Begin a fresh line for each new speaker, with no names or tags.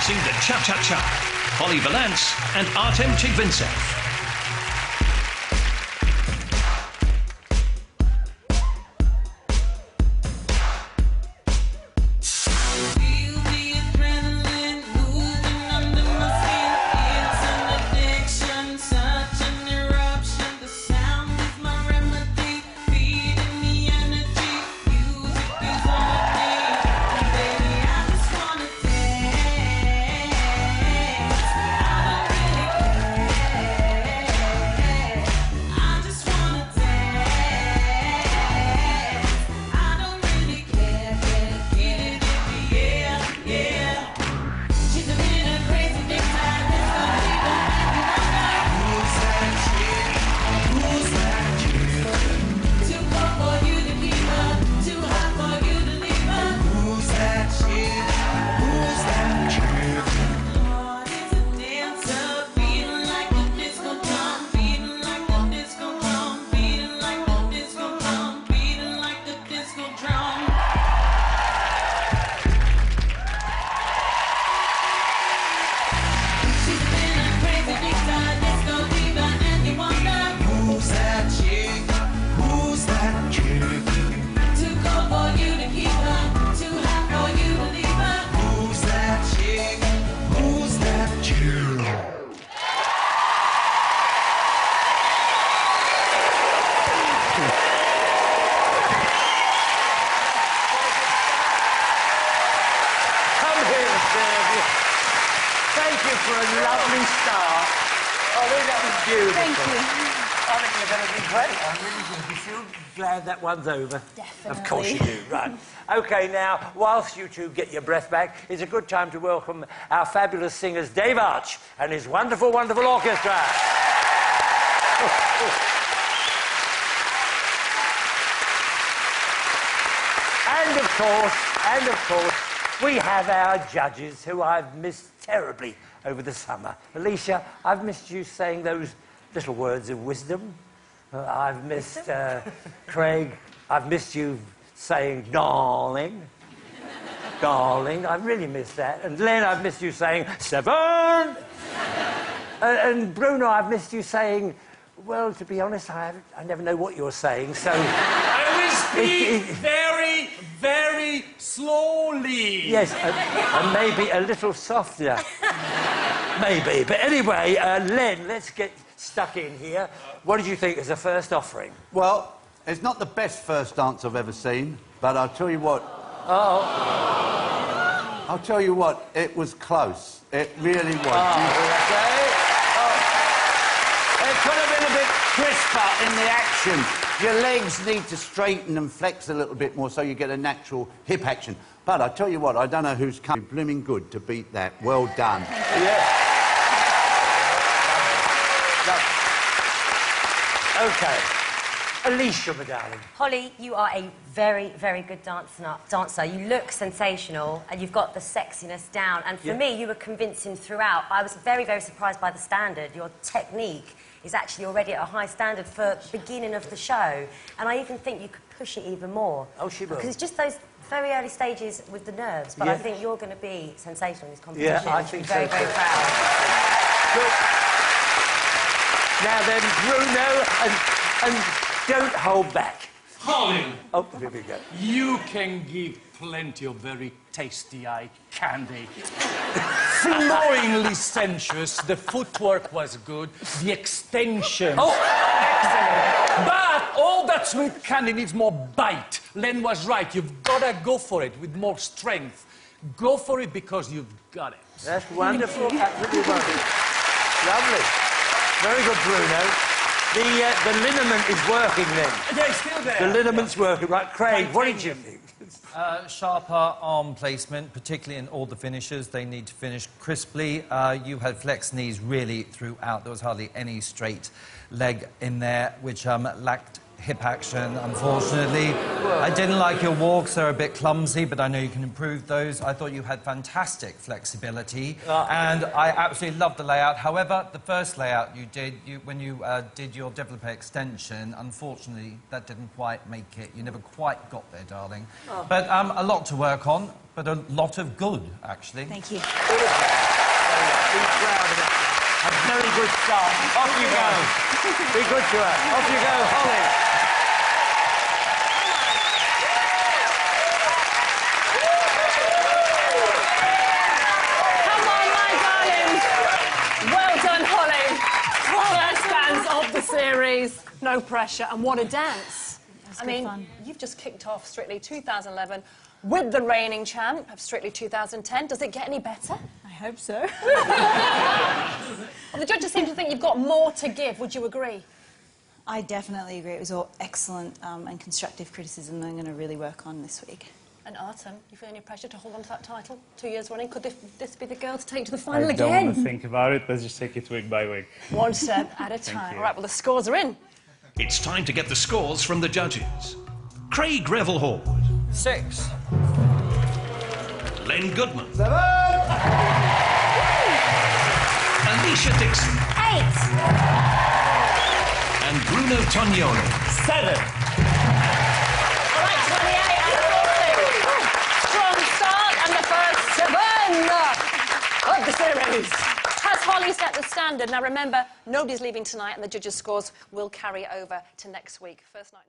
dancing the cha-cha-cha. Holly Valance and Artem Chigvintsev.
Thank you for a lovely start. Ollie, that was beautiful.
Thank you.
I think you're going to be great. I really do. You feel glad that one's over?
Definitely.
Of course you do. Right. OK, now, whilst you two get your breath back, it's a good time to welcome our fabulous singers, Dave Arch and his wonderful, wonderful orchestra. And of course, we have our judges who I've missed terribly over the summer. Alicia, I've missed you saying those little words of wisdom. I've missed Craig. I've missed you saying darling. Darling, I've really missed that. And Len, I've missed you saying seven. And Bruno, I've missed you saying, well, to be honest, I never know what you're saying, so...
I will speak very, very slowly.
Yes, and maybe a little softer. Maybe. But anyway, Len, let's get stuck in here. What did you think as a first offering?
Well, it's not the best first dance I've ever seen, but I'll tell you what...
Oh.
I'll tell you what, it was close. It really was. It could have been a bit crisper in the action. Your legs need to straighten and flex a little bit more so you get a natural hip action. But I tell you what, I don't know who's coming blooming good to beat that. Well done.
Yeah. OK. Alicia, my darling.
Holly, you are a very, very good dancer. You look sensational and you've got the sexiness down. And for me, you were convincing throughout. I was very, very surprised by the standard. Your technique is actually already at a high standard for the beginning of the show. And I even think you could push it even more.
Oh, she will.
Because it's just those very early stages with the nerves. But I think you're going to be sensational in this competition.
Yeah, I think so.
Very, very proud.
Good. Now then, Bruno, and don't hold back.
Holly,
Oh, here we go.
you can give plenty of very tasty eye candy. Flowingly sensuous, the footwork was good, the extension.
Oh!
Excellent.
But all that sweet candy needs more bite. Len was right, you've got to go for it with more strength. Go for it because you've got it.
That's wonderful. Absolutely wonderful. Lovely. Very good, Bruno. The liniment is working then.
Yeah, it's still there.
The linament's working. Right, Craig, what did you think?
Sharper arm placement, particularly in all the finishes. They need to finish crisply. You had flexed knees really throughout. There was hardly any straight leg in there, which lacked hip action, unfortunately. I didn't like your walks. They're a bit clumsy, but I know you can improve those. I thought you had fantastic flexibility, and I absolutely loved the layout. However, the first layout you did, when you did your développé extension, unfortunately, that didn't quite make it. You never quite got there, darling. But a lot to work on. but a lot of good, actually.
Thank you.
Be proud of it. A very good start. Off you go. Be good to her. Off you go, Holly.
Come on, my darlings. Well done, Holly. First dance of the series. No pressure. And what a dance. I mean,
fun.
you've just kicked off Strictly 2011 with the reigning champ of Strictly 2010. Does it get any better?
I hope so.
Well, the judges seem to think you've got more to give. Would you agree?
I definitely agree. It was all excellent and constructive criticism that I'm going to really work on this week.
And Artem, you feel any pressure to hold on to that title 2 years running? Could this be the girl to take to the final
I don't
again?
want to think about it. Let's just take it week by week.
One step at a time. All right, well, the scores are in.
It's time to get the scores from the judges. Craig Revelhorde,
6.
Len Goodman, Alicia Dixon,
8.
and Bruno Tognoni.
7.
All right, 28 and 40. Strong start and the first 7 of the series. Has Holly set the standard? Now, remember, nobody's leaving tonight and the judges' scores will carry over to next week. First night.